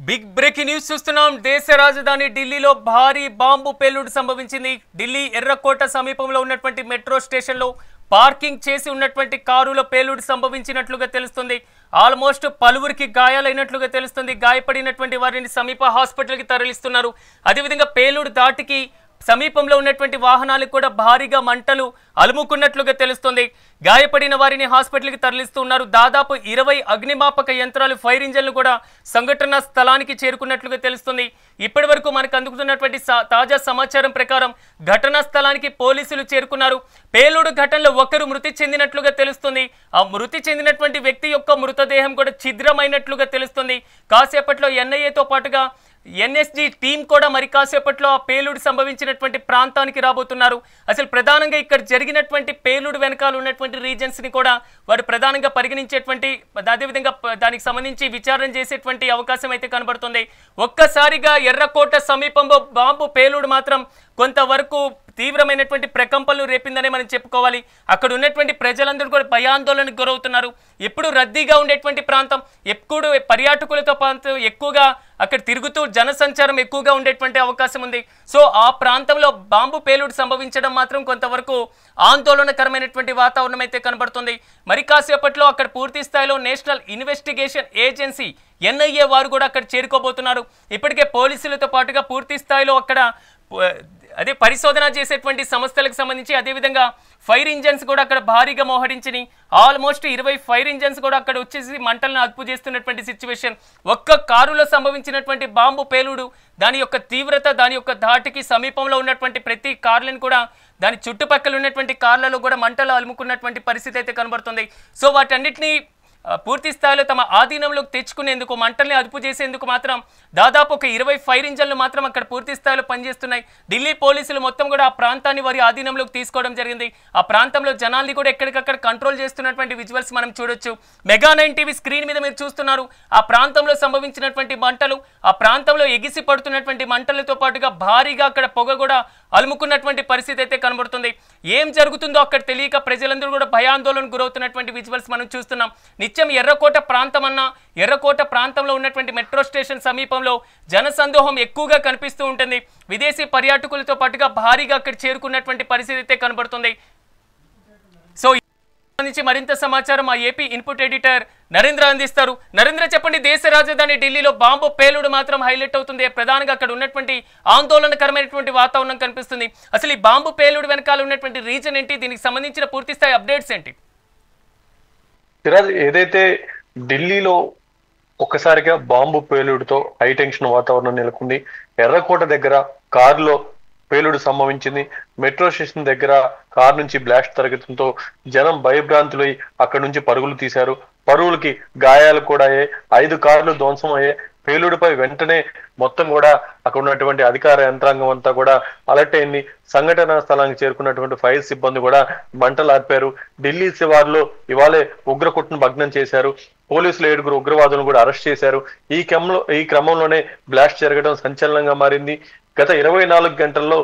Big breaking news చూస్తున్నాం. దేశ రాజధాని ఢిల్లీలో భారీ బాంబు పేలుడు సంభవించింది. ఢిల్లీ ఎర్రకోట సమీపంలో ఉన్నటువంటి మెట్రో స్టేషన్లో పార్కింగ్ చేసి ఉన్నటువంటి కారులో పేలుడు సంభవించినట్లుగా తెలుస్తుంది. ఆల్మోస్ట్ పలువురికి గాయాలైనట్లుగా తెలుస్తుంది. గాయపడినటువంటి వారిని సమీప హాస్పిటల్కి తరలిస్తున్నారు. అదేవిధంగా పేలుడు దాటికి సమీపంలో ఉన్నటువంటి వాహనాలకు కూడా భారీగా మంటలు అలుముకున్నట్లుగా తెలుస్తుంది. గాయపడిన వారిని హాస్పిటల్కి తరలిస్తున్నారు. దాదాపు 20 అగ్నిమాపక యంత్రాలు, ఫైర్ ఇంజన్లు కూడా సంఘటన స్థలానికి చేరుకున్నట్లుగా తెలుస్తుంది. ఇప్పటి వరకు మనకు అందుకుతున్నటువంటి తాజా సమాచారం ప్రకారం ఘటనా స్థలానికి పోలీసులు చేరుకున్నారు. పేలుడు ఘటనలో ఒకరు మృతి చెందినట్లుగా తెలుస్తుంది. ఆ మృతి చెందినటువంటి వ్యక్తి యొక్క మృతదేహం కూడా ఛిద్రమైనట్లుగా తెలుస్తుంది. కాసేపట్లో ఎన్ఐఏతో పాటుగా ఎన్ఎస్జీ టీం కూడా మరి కాసేపట్లో ఆ పేలుడు సంభవించినటువంటి ప్రాంతానికి రాబోతున్నారు. అసలు ప్రధానంగా ఇక్కడ జరిగినటువంటి పేలుడు వెనకాల ఉన్నటువంటి రీజన్స్ని కూడా వారు ప్రధానంగా పరిగణించేటువంటి, అదేవిధంగా దానికి సంబంధించి విచారణ చేసేటువంటి అవకాశం అయితే కనబడుతుంది. ఒక్కసారిగా ఎర్రకోట సమీపంలో బాంబు పేలుడు మాత్రం కొంతవరకు తీవ్రమైనటువంటి ప్రకంపనలు రేపిందనే మనం చెప్పుకోవాలి. అక్కడ ఉన్నటువంటి ప్రజలందరూ కూడా భయాందోళనకు గురవుతున్నారు. ఎప్పుడు రద్దీగా ఉండేటువంటి ప్రాంతం, ఎప్పుడు పర్యాటకులతో పాటు ఎక్కువగా అక్కడ తిరుగుతూ జనసంచారం ఎక్కువగా ఉండేటువంటి అవకాశం ఉంది. సో ఆ ప్రాంతంలో బాంబు పేలుడు సంభవించడం మాత్రం కొంతవరకు ఆందోళనకరమైనటువంటి వాతావరణం అయితే కనబడుతుంది. మరి కాసేపట్లో అక్కడ పూర్తి స్థాయిలో నేషనల్ ఇన్వెస్టిగేషన్ ఏజెన్సీ ఎన్ఐఏ వారు కూడా అక్కడ చేరుకోబోతున్నారు. ఇప్పటికే పోలీసులతో పాటుగా పూర్తి స్థాయిలో అక్కడ అదే పరిశోధన చేసేటువంటి సంస్థలకు సంబంధించి, అదేవిధంగా ఫైర్ ఇంజన్స్ కూడా అక్కడ భారీగా మోహరించినాయి. ఆల్మోస్ట్ 20 ఫైర్ ఇంజన్స్ కూడా అక్కడ వచ్చేసి మంటలను అదుపు చేస్తున్నటువంటి సిచ్యువేషన్. ఒక్క కారులో సంభవించినటువంటి బాంబు పేలుడు, దాని యొక్క తీవ్రత, దాని యొక్క ధాటికి సమీపంలో ఉన్నటువంటి ప్రతి కార్లను కూడా, దాని చుట్టుపక్కల ఉన్నటువంటి కార్లలో కూడా మంటలు అలుముకున్నటువంటి పరిస్థితి అయితే కనబడుతుంది. సో వాటన్నిటినీ పూర్తి స్థాయిలో తమ ఆధీనంలోకి తెచ్చుకునేందుకు, మంటల్ని అదుపు చేసేందుకు మాత్రం దాదాపు ఒక 20 ఫైర్ ఇంజన్లు మాత్రం అక్కడ పూర్తి స్థాయిలో పనిచేస్తున్నాయి. ఢిల్లీ పోలీసులు మొత్తం కూడా ఆ ప్రాంతాన్ని వారి ఆధీనంలోకి తీసుకోవడం జరిగింది. ఆ ప్రాంతంలో జనాల్ని కూడా ఎక్కడికక్కడ కంట్రోల్ చేస్తున్నటువంటి విజువల్స్ మనం చూడొచ్చు. మెగా 9 టీవీ స్క్రీన్ మీద మీరు చూస్తున్నారు. ఆ ప్రాంతంలో సంభవించినటువంటి మంటలు, ఆ ప్రాంతంలో ఎగిసి పడుతున్నటువంటి మంటలతో పాటుగా భారీగా అక్కడ పొగ కూడా అలుముకున్నటువంటి పరిస్థితి అయితే కనబడుతుంది. ఏం జరుగుతుందో అక్కడ తెలియక ప్రజలందరూ కూడా భయాందోళనకు గురవుతున్నటువంటి విజువల్స్ మనం చూస్తున్నాం. నిత్యం ఎర్రకోట ప్రాంతం అన్న, ఎర్రకోట ప్రాంతంలో ఉన్నటువంటి మెట్రో స్టేషన్ సమీపంలో జనసందోహం ఎక్కువగా కనిపిస్తూ ఉంటుంది. విదేశీ పర్యాటకులతో పాటుగా భారీగా అక్కడ చేరుకున్నటువంటి పరిస్థితి అయితే కనబడుతుంది. సో నుంచి మరింత సమాచారం మా ఏపీ ఇన్పుట్ ఎడిటర్ నరేంద్ర అందిస్తారు. నరేంద్ర, చెప్పండి. దేశ రాజధాని ఢిల్లీలో బాంబు పేలుడు మాత్రం హైలైట్ అవుతుంది. ప్రధానంగా అక్కడ ఉన్నటువంటి ఆందోళనకరమైనటువంటి వాతావరణం కనిపిస్తుంది. అసలు ఈ బాంబు పేలుడు వెనకాల ఉన్నటువంటి రీజన్ ఏంటి? దీనికి సంబంధించిన పూర్తి స్థాయి అప్డేట్స్ ఏంటి? ఏదైతే ఢిల్లీలో ఒక్కసారిగా బాంబు పేలుడుతో హై టెన్షన్ వాతావరణం నెలకొంది. ఎర్రకోట దగ్గర కారులో పేలుడు సంభవించింది. మెట్రో స్టేషన్ దగ్గర కారు నుంచి బ్లాస్ట్ జరగడంతో జనం భయభ్రాంతులై అక్కడి నుంచి పరుగులు తీశారు. పరుగులకి గాయాలు కూడా అయ్యాయి. 5 కార్లు ధ్వంసం అయ్యాయి. పేలుడుపై వెంటనే మొత్తం కూడా అక్కడ ఉన్నటువంటి అధికార యంత్రాంగం అంతా కూడా అలర్ట్ అయింది. సంఘటనా స్థలానికి చేరుకున్నటువంటి ఫైర్ సిబ్బంది కూడా మంటలు ఆర్పారు. ఢిల్లీ శివార్లో ఇవాళే ఉగ్రకుట్ను భగ్నం చేశారు. పోలీసులు 7 ఉగ్రవాదులను కూడా అరెస్ట్ చేశారు. ఈ క్రమంలోనే బ్లాస్ట్ జరగడం సంచలనంగా మారింది. గత 24 గంటల్లో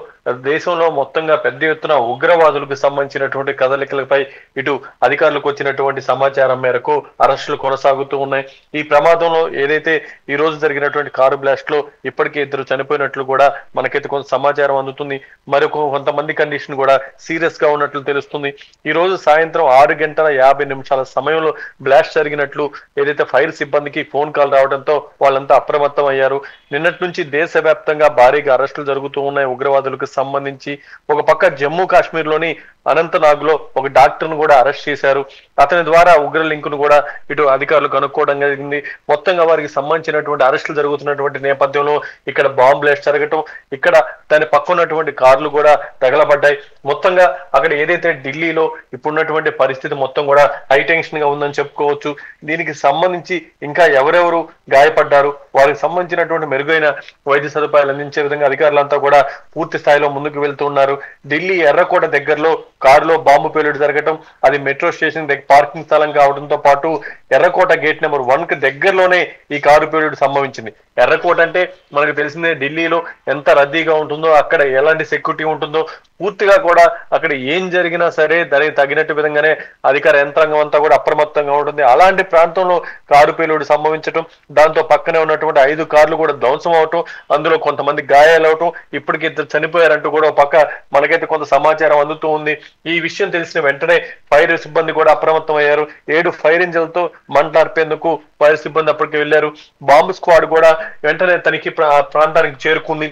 దేశంలో మొత్తంగా పెద్ద ఎత్తున ఉగ్రవాదులకు సంబంధించినటువంటి కదలికలపై ఇటు అధికారులకు వచ్చినటువంటి సమాచారం మేరకు అరెస్టులు కొనసాగుతూ ఉన్నాయి. ఈ ప్రమాదంలో ఏదైతే ఈ రోజు జరిగినటువంటి కారు బ్లాస్ట్ లో ఇప్పటికే 2 చనిపోయినట్లు కూడా మనకైతే కొంత సమాచారం అందుతుంది. మరొక కొంతమంది కండిషన్ కూడా సీరియస్ గా ఉన్నట్లు తెలుస్తుంది. ఈ రోజు సాయంత్రం 6:50 సమయంలో బ్లాస్ట్ జరిగినట్లు ఏదైతే ఫైర్ సిబ్బందికి ఫోన్ కాల్ రావడంతో వాళ్ళంతా అప్రమత్తం అయ్యారు. నిన్నటి నుంచి దేశవ్యాప్తంగా భారీగా అరెస్టులు జరుగుతూ ఉన్నాయి ఉగ్రవాదులకు సంబంధించి. ఒక పక్క జమ్మూ కాశ్మీర్ లోని అనంతనాగ్ లో ఒక డాక్టర్ ను కూడా అరెస్ట్ చేశారు. అతని ద్వారా ఉగ్ర లింక్ ను కూడా ఇటు అధికారులు కనుక్కోవడం జరిగింది. మొత్తంగా వారికి సంబంధించినటువంటి అరెస్టులు జరుగుతున్నటువంటి నేపథ్యంలో ఇక్కడ బాంబ్ బ్లాస్ట్ జరగటం, ఇక్కడ దాని పక్క ఉన్నటువంటి కార్లు కూడా తగలబడ్డాయి. మొత్తంగా అక్కడ ఏదైతే ఢిల్లీలో ఇప్పుడున్నటువంటి పరిస్థితి మొత్తం కూడా హై టెన్షన్ గా ఉందని చెప్పుకోవచ్చు. దీనికి సంబంధించి ఇంకా ఎవరెవరు గాయపడ్డారు, వారికి సంబంధించినటువంటి మెరుగైన వైద్య సదుపాయాలు అందించే విధంగా అధికారులంతా కూడా పూర్తి స్థాయిలో ముందుకు వెళ్తున్నారు. ఢిల్లీ ఎర్రకోట దగ్గరలో కారులో బాంబు పేలుడు జరగటం, అది మెట్రో స్టేషన్ దగ్గర పార్కింగ్ స్థలం కావడంతో పాటు ఎర్రకోట గేట్ నెంబర్ 1 కి దగ్గరలోనే ఈ కారు పేలుడు సంభవించింది. ఎర్రకోట అంటే మనకు తెలిసిందే, ఢిల్లీలో ఎంత రద్దీగా ఉంటుందో, అక్కడ ఎలాంటి సెక్యూరిటీ ఉంటుందో, పూర్తిగా కూడా అక్కడ ఏం జరిగినా సరే దానికి తగినట్టు విధంగానే అధికార యంత్రాంగం అంతా కూడా అప్రమత్తంగా ఉంటుంది. అలాంటి ప్రాంతంలో కారు పేలుడు సంభవించడం, దాంతో పక్కనే ఉన్నటువంటి 5 కార్లు కూడా ధ్వంసం అవటం, అందులో కొంతమంది గాయాలవటం, ఇప్పటికి 2 చనిపోయారంటూ కూడా పక్క మనకైతే కొంత సమాచారం అందుతూ ఉంది. ఈ విషయం తెలిసిన వెంటనే ఫైర్ సిబ్బంది కూడా అప్రమత్తం అయ్యారు. 7 ఫైర్ ఇంజిన్లతో మంటలార్పేందుకు ఫైర్ సిబ్బంది అప్పటికి వెళ్లారు. బాంబు స్క్వాడ్ కూడా వెంటనే తనిఖీ ప్రాంతానికి చేరుకుంది.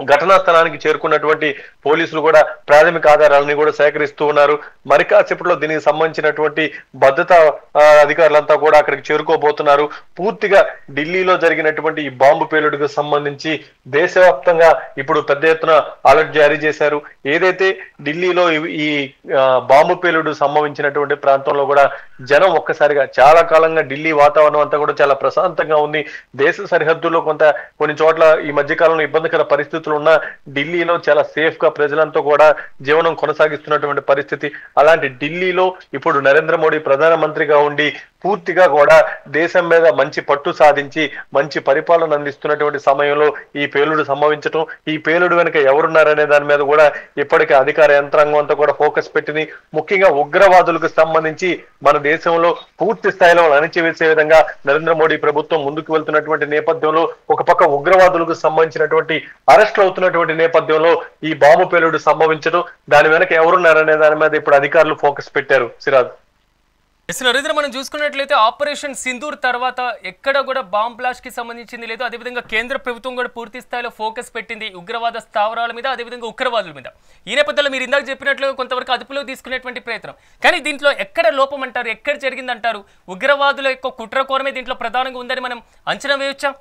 ఘటనా స్థలానికి చేరుకున్నటువంటి పోలీసులు కూడా ప్రాథమిక ఆధారాలని కూడా సేకరిస్తూ ఉన్నారు. మరి కాసేపట్లో దీనికి సంబంధించినటువంటి భద్రతా అధికారులంతా కూడా అక్కడికి చేరుకోబోతున్నారు. పూర్తిగా ఢిల్లీలో జరిగినటువంటి ఈ బాంబు పేలుడుకు సంబంధించి దేశవ్యాప్తంగా ఇప్పుడు పెద్ద ఎత్తున అలర్ట్ జారీ చేశారు. ఏదైతే ఢిల్లీలో ఈ బాంబు పేలుడు సంభవించినటువంటి ప్రాంతంలో కూడా జనం ఒక్కసారిగా, చాలా కాలంగా ఢిల్లీ వాతావరణం అంతా కూడా చాలా ప్రశాంతంగా ఉంది. దేశ సరిహద్దుల్లో కొన్ని చోట్ల ఈ మధ్య కాలంలో ఇబ్బందికర పరిస్థితులు ఉన్న ఢిల్లీలో చాలా సేఫ్ గా ప్రజలంతా కూడా జీవనం కొనసాగిస్తున్నటువంటి పరిస్థితి. అలాంటి ఢిల్లీలో ఇప్పుడు నరేంద్ర మోడీ ప్రధానమంత్రిగా ఉండి పూర్తిగా కూడా దేశం మీద మంచి పట్టు సాధించి మంచి పరిపాలన అందిస్తున్నటువంటి సమయంలో ఈ పేలుడు సంభవించడం, ఈ పేలుడు వెనుక ఎవరున్నారనే దాని మీద కూడా ఇప్పటికే అధికార యంత్రాంగం అంతా కూడా ఫోకస్ పెట్టింది. ముఖ్యంగా ఉగ్రవాదులకు సంబంధించి మన దేశంలో పూర్తి స్థాయిలో అణిచివేసే విధంగా నరేంద్ర మోడీ ప్రభుత్వం ముందుకు వెళ్తున్నటువంటి నేపథ్యంలో, ఒక పక్క ఉగ్రవాదులకు సంబంధించినటువంటి అరెస్టులు అవుతున్నటువంటి నేపథ్యంలో ఈ బాంబు పేలుడు సంభవించడం, దాని వెనక ఎవరున్నారనే దాని మీద ఇప్పుడు అధికారులు ఫోకస్ పెట్టారు. సిరాజ్, నరేంద్ర, మనం చూసుకున్నట్లయితే ఆపరేషన్ సింధూర్ తర్వాత ఎక్కడ కూడా బాంబ్ బ్లాస్ట్ కి సంబంధించింది లేదు. అదేవిధంగా కేంద్ర ప్రభుత్వం కూడా పూర్తి స్థాయిలో ఫోకస్ పెట్టింది ఉగ్రవాద స్థావరాల మీద, అదేవిధంగా ఉగ్రవాదుల మీద. ఈ నేపథ్యంలో మీరు ఇందాక చెప్పినట్లుగా కొంతవరకు అదుపులో తీసుకునేటువంటి ప్రయత్నం, కానీ దీంట్లో ఎక్కడ లోపం అంటారు, ఎక్కడ జరిగిందంటారు? ఉగ్రవాదుల యొక్క కుట్ర కోరమే దీంట్లో ప్రధానంగా ఉందని మనం అంచనా వేయొచ్చా?